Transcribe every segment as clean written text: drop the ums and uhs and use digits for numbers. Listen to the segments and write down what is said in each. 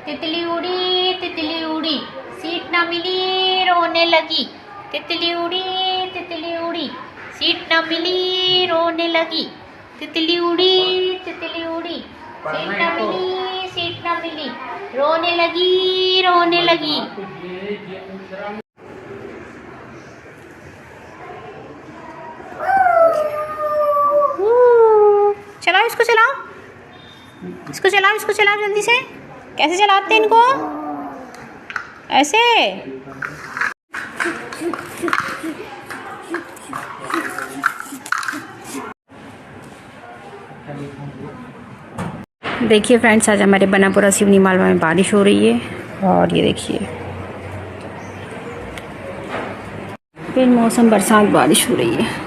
तितली उड़ी, सीट ना मिली रोने लगी। तितली उड़ी, सीट ना मिली रोने लगी। तितली उड़ी, सीट ना मिली, रोने लगी। चलाओ इसको चलाओ जल्दी से। कैसे चलाते हैं इनको? ऐसे। देखिए फ्रेंड्स, आज हमारे बनापुरा सिवनी मालवा में बारिश हो रही है और ये देखिए फिर मौसम बरसात बारिश हो रही है।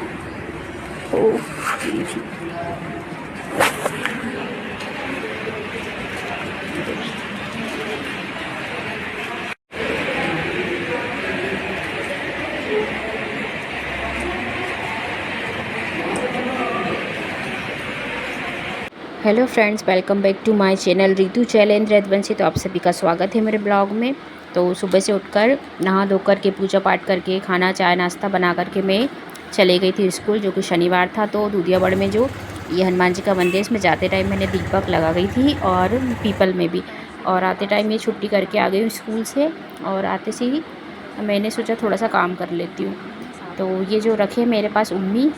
Hello friends, welcome back to my channel Ritu challenge Rajvanshi. तो आप सभी का स्वागत है मेरे ब्लॉग में। तो सुबह से उठकर नहा धोकर के पूजा पाठ करके खाना चाय नाश्ता बना करके मैं चले गई थी स्कूल, जो कि शनिवार था। तो दूधियाबड़ में जो ये हनुमान जी का मंदिर, इसमें जाते टाइम मैंने दीपक लगा गई थी और पीपल में भी, और आते टाइम ये छुट्टी करके आ गई हूँ स्कूल से। और आते से ही मैंने सोचा थोड़ा सा काम कर लेती हूँ। तो ये जो रखे मेरे पास उम्मी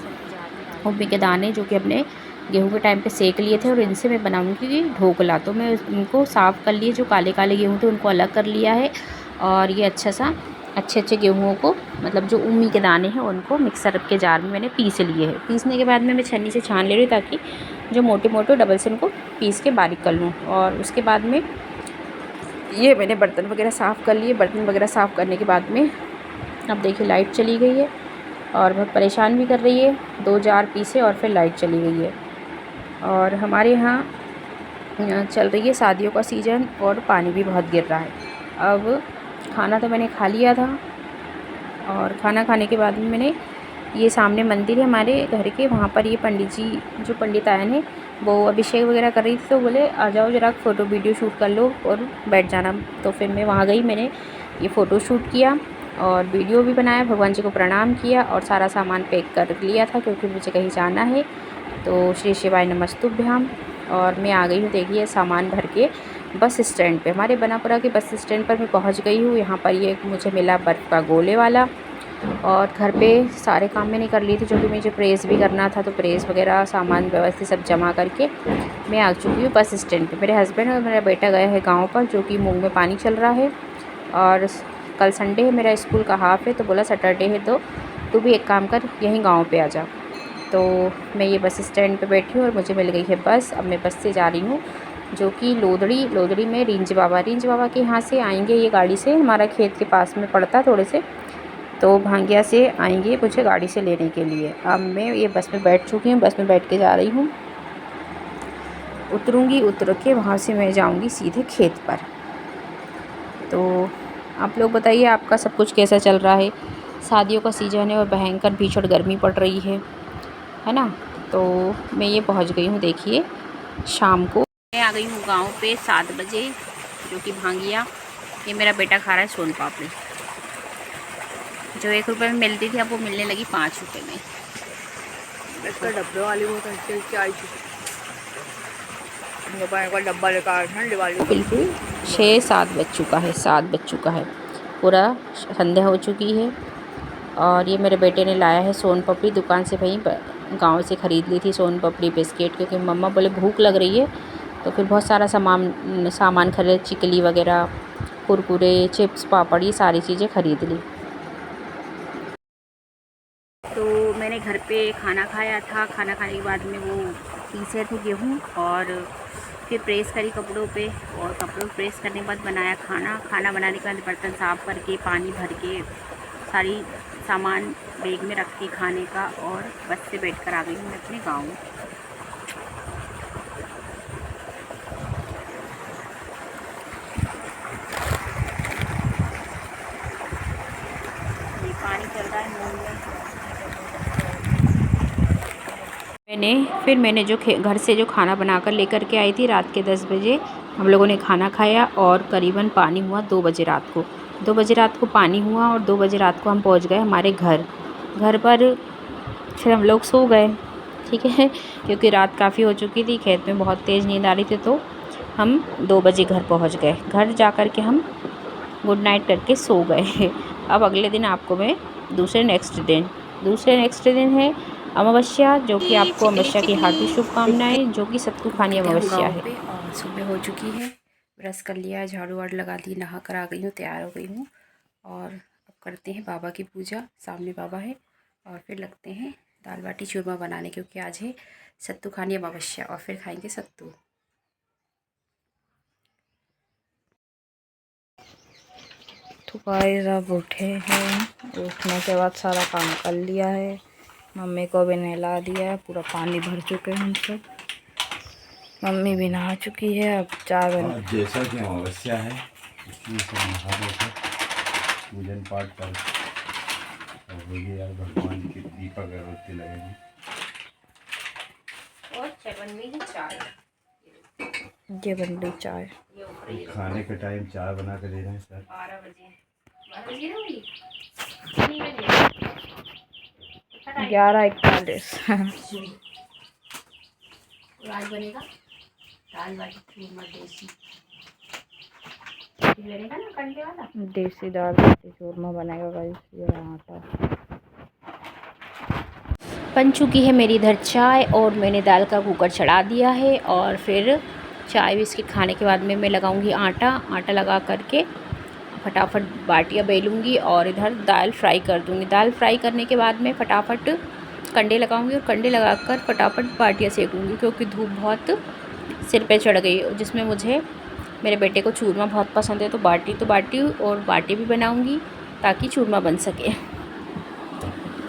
के दाने, जो कि अपने गेहूं के टाइम पे सेक लिए थे, और इनसे मैं बनाऊंगी ढोकला। तो मैं उनको साफ़ कर लिए, जो काले काले गेहूं थे उनको अलग कर लिया है। और ये अच्छे गेहूं को, मतलब जो उम्मी के दाने हैं, उनको मिक्सर के जार में मैंने पीस लिए है। पीसने के बाद में मैं छन्नी से छान ले रही हूँ, ताकि जो मोटे मोटे डबल से उनको पीस के बारीक कर लूँ। और उसके बाद में ये मैंने बर्तन वगैरह साफ़ कर लिए। बर्तन वगैरह साफ़ करने के बाद में अब देखिए लाइट चली गई है और बहुत परेशान भी कर रही है। 2 जार पीसे और फिर लाइट चली गई है। और हमारे यहाँ चल रही है शादियों का सीज़न और पानी भी बहुत गिर रहा है। अब खाना तो मैंने खा लिया था, और खाना खाने के बाद में मैंने ये सामने मंदिर है हमारे घर के, वहाँ पर ये पंडित जी, जो पंडित आए हैं, वो अभिषेक वगैरह कर रही थी। तो बोले आ जाओ ज़रा फ़ोटो वीडियो शूट कर लो और बैठ जाना। तो फिर मैं वहाँ गई, मैंने ये फ़ोटो शूट किया और वीडियो भी बनाया, भगवान जी को प्रणाम किया और सारा सामान पैक कर लिया था, क्योंकि मुझे कहीं जाना है। तो श्री शिवाय नमस्तुभ्याम। और मैं आ गई हूँ, देखिए सामान भर के बस स्टैंड पे, हमारे बनापुरा के बस स्टैंड पर मैं पहुँच गई हूँ। यहाँ पर ये मुझे मिला बर्फ़ का गोले वाला। और घर पे सारे काम मैंने कर लिए थे, जो कि मुझे प्रेस भी करना था। तो प्रेस वगैरह सामान व्यवस्थित सब जमा करके मैं आ चुकी हूँ बस स्टैंड पे। मेरे हस्बैंड और मेरा बेटा गया है गाँव पर, जो कि मूंग में पानी चल रहा है। और कल संडे है, मेरा स्कूल का हाफ़ है। तो बोला सैटरडे है तो तू भी एक काम कर, यहीं गाँव पे आ जा। तो मैं ये बस स्टैंड पे बैठी हूँ और मुझे मिल गई है बस। अब मैं बस से जा रही हूँ, जो कि लोदड़ी में रिंज बाबा के यहाँ से आएंगे ये गाड़ी से। हमारा खेत के पास में पड़ता थोड़े से, तो भांगिया से आएंगे मुझे गाड़ी से लेने के लिए। अब मैं ये बस में बैठ चुकी हूँ, बस में बैठ के जा रही हूँ। उतरूँगी, उतर के वहाँ से मैं जाऊँगी सीधे खेत पर। तो आप लोग बताइए, आपका सब कुछ कैसा चल रहा है? शादियों का सीज़न है और भयंकर भीषण गर्मी पड़ रही है ना। तो मैं ये पहुंच गई हूँ, देखिए शाम को मैं आ गई हूँ गांव पे 7 बजे, जो कि भांगिया। ये मेरा बेटा खा रहा है सोन पापड़ी, जो 1 रुपये में मिलती थी, अब वो मिलने लगी 5 रुपये में। इसका डब्बे वाली वो डब्बा लेकर दिवाली बिल्कुल 6-7 बज चुका है, 7 बज चुका है, पूरा संध्या हो चुकी है। और ये मेरे बेटे ने लाया है सोन पापड़ी दुकान से, वहीं गांव से ख़रीद ली थी सोन पापड़ी बिस्किट, क्योंकि मम्मा बोले भूख लग रही है। तो फिर बहुत सारा सामान खरीद, चिकली वगैरह, कुरकुरे, चिप्स, पापड़, ये सारी चीज़ें खरीद ली। तो मैंने घर पे खाना खाया था। खाना खाने के बाद में वो पीसे थे गेहूँ, और फिर प्रेस करी कपड़ों पे, और कपड़ों प्रेस करने के बाद बनाया खाना। खाना बनाने के बाद बर्तन साफ़ करके, पानी भर के, सारी सामान बैग में रख के खाने का, और बस से बैठकर आ गई हूँ मैं अपने गाँव। ये पानी चल रहा है मूंग में। मैंने जो घर से जो खाना बनाकर लेकर के आई थी रात के 10 बजे, हम लोगों ने खाना खाया और करीबन पानी हुआ 2 बजे रात को। 2 बजे रात को पानी हुआ और 2 बजे रात को हम पहुंच गए हमारे घर। घर पर फिर हम लोग सो गए, ठीक है, क्योंकि रात काफ़ी हो चुकी थी, खेत में बहुत तेज़ नींद आ रही थी, तो हम 2 बजे घर पहुंच गए। घर जा कर के हम गुड नाइट करके सो गए। अब अगले दिन आपको मैं दूसरे नेक्स्ट दिन है अमावस्या, जो कि आपको अमावस्या की हार्दिक शुभकामनाएं, जो कि सत्तू खानी अमावस्या है। और सुबह हो चुकी है, ब्रश कर लिया, झाड़ू वाड़ लगा दी, नहा कर आ गई हूँ, तैयार हो गई हूँ और अब करते हैं बाबा की पूजा। सामने बाबा है और फिर लगते हैं दाल बाटी चूरमा बनाने, क्योंकि आज है सत्तू खानी अमावस्या और फिर खाएंगे सत्तू। तो गाइस अब उठे हैं, उठने के बाद सारा काम कर लिया है, मम्मी को भी नहला दिया है, पूरा पानी भर चुके हैं हम सब। मम्मी भी नहा चुकी है, अब चाय बना। जैसा कि अमावस्या है इसलिए सब नहा धोकर पूजन पाठ कर और होगी यार भगवान की दीपक अगरबत्ती लगेगी और बन गई चाय। ये बन रही चाय। खाने के टाइम चाय बना के दे रहे हैं सर। 12 बजे 11:41। आज बनेगा दाल बाटी चूरमा देसी, बनेगा ना कंडे वाला देसी दाल बाटी चूरमा बनेगा गाइस। ये आटा बन चुकी है मेरी इधर चाय और मैंने दाल का कुकर चढ़ा दिया है और फिर चाय बिस्किट खाने के बाद में मैं लगाऊंगी आटा लगा करके फटाफट बाटियाँ बेलूँगी और इधर दाल फ्राई कर दूँगी। दाल फ्राई करने के बाद में फटाफट कंडे लगाऊंगी और कंडे लगाकर फटाफट बाटियाँ सेकूँगी, क्योंकि धूप बहुत सिर पे चढ़ गई, जिसमें मुझे मेरे बेटे को चूरमा बहुत पसंद है, तो बाटी और बाटी भी बनाऊँगी ताकि चूरमा बन सके।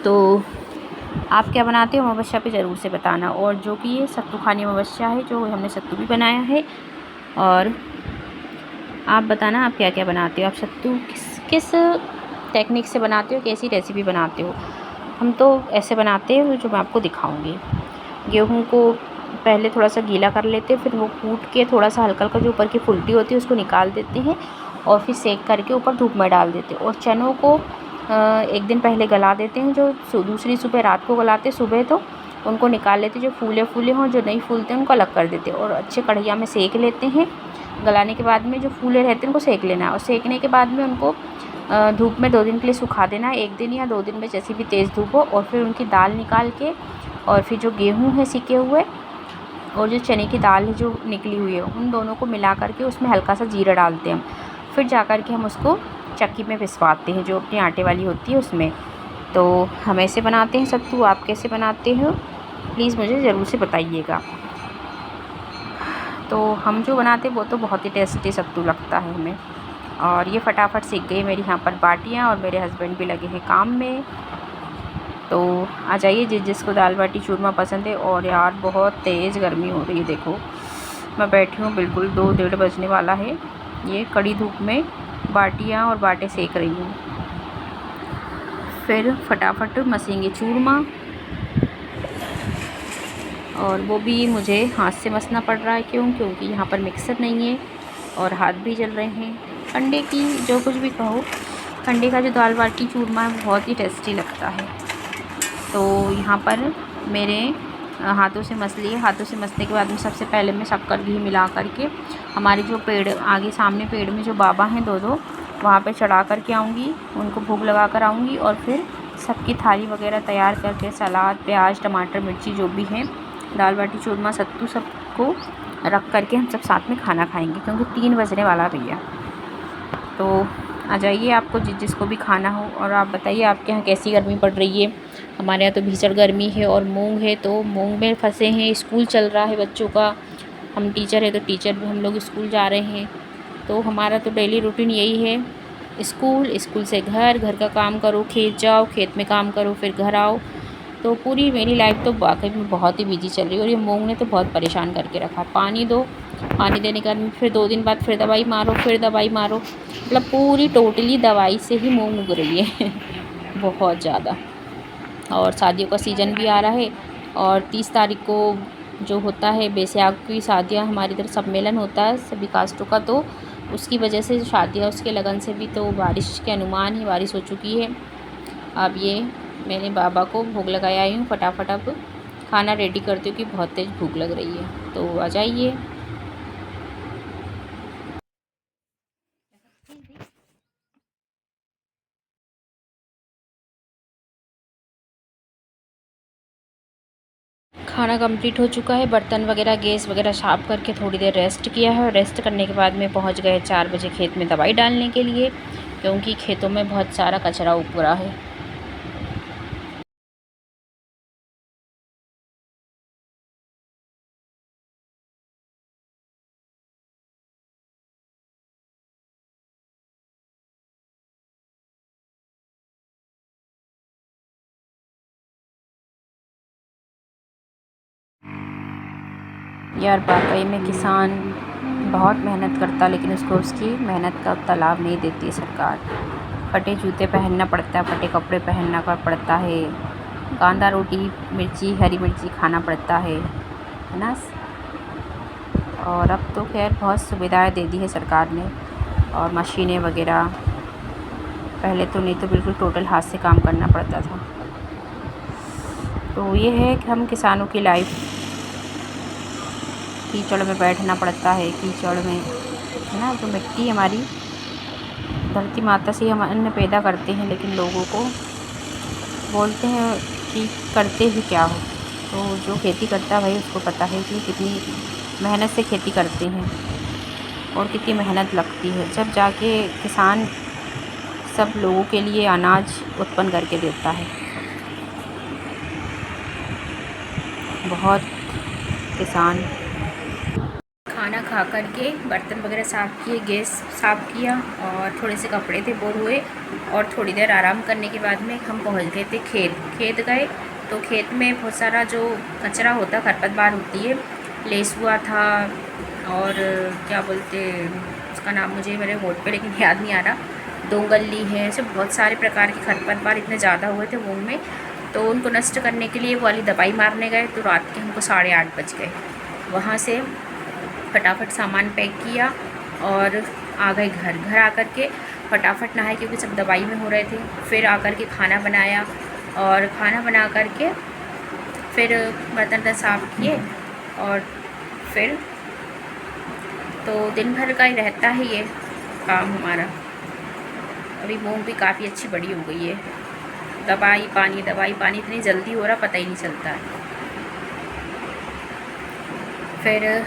तो आप क्या बनाते हो अमावस्या पे ज़रूर से बताना। और जो कि ये सत्तू खानी अमावस्या है, जो हमने सत्तू भी बनाया है, और आप बताना आप क्या क्या बनाते हो, आप सत्तू किस टेक्निक से बनाते हो, कैसी रेसिपी बनाते हो। हम तो ऐसे बनाते हैं जो मैं आपको दिखाऊंगी। गेहूं को पहले थोड़ा सा गीला कर लेते हैं, फिर वो कूट के थोड़ा सा हल्का हल्का जो ऊपर की फुलटी होती है उसको निकाल देते हैं और फिर सेक करके ऊपर धूप में डाल देते हैं। और चनों को एक दिन पहले गला देते हैं, जो दूसरी सुबह रात को गलाते सुबह, तो उनको निकाल लेते हैं, जो फूले हों, जो नहीं फूलते हैं उनको अलग कर देते हैं और अच्छे कढ़ैया में सेक लेते हैं। गलाने के बाद में जो फूले रहते हैं उनको सेक लेना है और सेकने के बाद में उनको धूप में 2 दिन के लिए सुखा देना है, 1 दिन या 2 दिन में जैसी भी तेज़ धूप हो। और फिर उनकी दाल निकाल के और फिर जो गेहूँ है सीखे हुए और जो चने की दाल है जो निकली हुई है, उन दोनों को मिला करके उसमें हल्का सा जीरा डालते हैं हम। फिर जा कर के हम उसको चक्की में पिसवाते हैं, जो अपनी आटे वाली होती है उसमें। तो हम ऐसे बनाते हैं सत्तू, आप कैसे बनाते हो प्लीज़ मुझे ज़रूर से बताइएगा। तो हम जो बनाते हैं वो तो बहुत ही टेस्टी सत्तू लगता है हमें। और ये फटाफट सीख गई मेरी यहाँ पर बाटियाँ और मेरे हस्बैंड भी लगे हैं काम में। तो आ जाइए जिसको दाल बाटी चूरमा पसंद है। और यार बहुत तेज़ गर्मी हो रही है, देखो मैं बैठी हूँ, बिल्कुल 2-1:30 बजने वाला है, ये कड़ी धूप में बाटियाँ और बाटे सेक रही हूँ। फिर फटाफट मसेंगे चूरमा, और वो भी मुझे हाथ से मसना पड़ रहा है। क्योंकि यहाँ पर मिक्सर नहीं है और हाथ भी जल रहे हैं। कंडे की जो कुछ भी कहो, कंडे का जो दाल बाटी चूरमा है बहुत ही टेस्टी लगता है। तो यहाँ पर मेरे हाथों से मस लिए, हाथों से मसने के बाद में सबसे पहले मैं शक्कर घी मिला करके हमारे जो पेड़ आगे सामने पेड़ में जो बाबा हैं 2-2 वहाँ पे चढ़ा कर के आऊँगी, उनको भोग लगा कर आऊँगी। और फिर सबकी थाली वगैरह तैयार करके सलाद, प्याज, टमाटर, मिर्ची जो भी है, दाल बाटी चूरमा, सत्तू सबको रख करके हम सब साथ में खाना खाएंगे, क्योंकि 3 बजने वाला भैया। तो आ जाइए आपको जिसको भी खाना हो। और आप बताइए आपके यहाँ कैसी गर्मी पड़ रही है। हमारे यहाँ तो भीषण गर्मी है और मूंग है तो मूंग में फंसे हैं। स्कूल चल रहा है बच्चों का, हम टीचर है तो टीचर भी हम लोग स्कूल जा रहे हैं। तो हमारा तो डेली रूटीन यही है, स्कूल से घर, घर का काम करो, खेत जाओ, खेत में काम करो, फिर घर आओ। तो पूरी मेरी लाइफ तो वाकई में बहुत ही बिजी चल रही है। और ये मूंग ने तो बहुत परेशान करके रखा। पानी दो, पानी देने के बाद फिर 2 दिन बाद फिर दवाई मारो, मतलब पूरी टोटली दवाई से ही मूंग उग रही है बहुत ज़्यादा। और शादियों का सीज़न भी आ रहा है और 30 तारीख को जो होता है बैसाख की शादियाँ, हमारी तरफ सम्मेलन होता है सभी कास्टों का, तो उसकी वजह से जो शादियाँ उसके लगन से भी तो बारिश के अनुमान ही बारिश हो चुकी है। अब ये मैंने बाबा को भोग लगाया आई हूँ, फटाफट अब खाना रेडी करती हूँ कि बहुत तेज़ भूख लग रही है, तो आ जाइए। खाना कंप्लीट हो चुका है, बर्तन वगैरह गैस वगैरह साफ़ करके थोड़ी देर रेस्ट किया है, और रेस्ट करने के बाद में पहुंच गए 4 बजे खेत में दवाई डालने के लिए, क्योंकि खेतों में बहुत सारा कचरा उग रहा है। यार वाकई में किसान बहुत मेहनत करता, लेकिन उसको उसकी मेहनत का उतना लाभ नहीं देती है सरकार। फटे जूते पहनना पड़ता है, फटे कपड़े पहनना पड़ता है, कांदा रोटी मिर्ची हरी मिर्ची खाना पड़ता है ना। और अब तो खैर बहुत सुविधाएं दे दी है सरकार ने, और मशीनें वगैरह। पहले तो नहीं, तो बिल्कुल टोटल हाथ से काम करना पड़ता था। तो ये है कि हम किसानों की लाइफ, कीचड़ में बैठना पड़ता है, कीचड़ में, है ना। जो मिट्टी हमारी धरती माता से हम अन्न पैदा करते हैं, लेकिन लोगों को बोलते हैं कि करते ही क्या हो। तो जो खेती करता है भाई उसको पता है कि कितनी मेहनत से खेती करते हैं और कितनी मेहनत लगती है, जब जाके किसान सब लोगों के लिए अनाज उत्पन्न करके देता है। बहुत किसान। खाना खा कर के बर्तन वगैरह साफ़ किए, गैस साफ़ किया, और थोड़े से कपड़े थे बोर हुए, और थोड़ी देर आराम करने के बाद में हम पहुंच गए थे खेत गए। तो खेत में बहुत सारा जो कचरा होता, खरपतवार होती है, लेसुआ था, और क्या बोलते उसका नाम मुझे मेरे होठ पे लेकिन याद नहीं आ रहा, दोंगली है, ऐसे बहुत सारे प्रकार के खरपतवार इतने ज़्यादा हुए थे मूंग में। तो उनको नष्ट करने के लिए वो वाली दवाई मारने गए, तो रात के हमको 8:30 बज गए। वहाँ से फटाफट सामान पैक किया और आ गए घर आकर के फटाफट नहाए, क्योंकि सब दवाई में हो रहे थे। फिर आकर के खाना बनाया, और खाना बना कर के फिर बर्तन साफ़ किए, और फिर तो दिन भर का ही रहता है ये काम हमारा। अभी मूंग भी काफ़ी अच्छी बड़ी हो गई है। दवाई पानी इतनी जल्दी हो रहा पता ही नहीं चलता है। फिर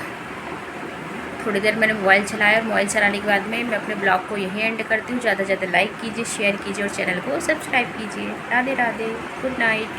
थोड़ी देर मैंने मोबाइल चलाया, और मोबाइल चलाने के बाद में मैं अपने ब्लॉग को यहीं एंड करती हूँ। ज़्यादा से ज़्यादा लाइक कीजिए, शेयर कीजिए और चैनल को सब्सक्राइब कीजिए। Radhe Radhe, good night.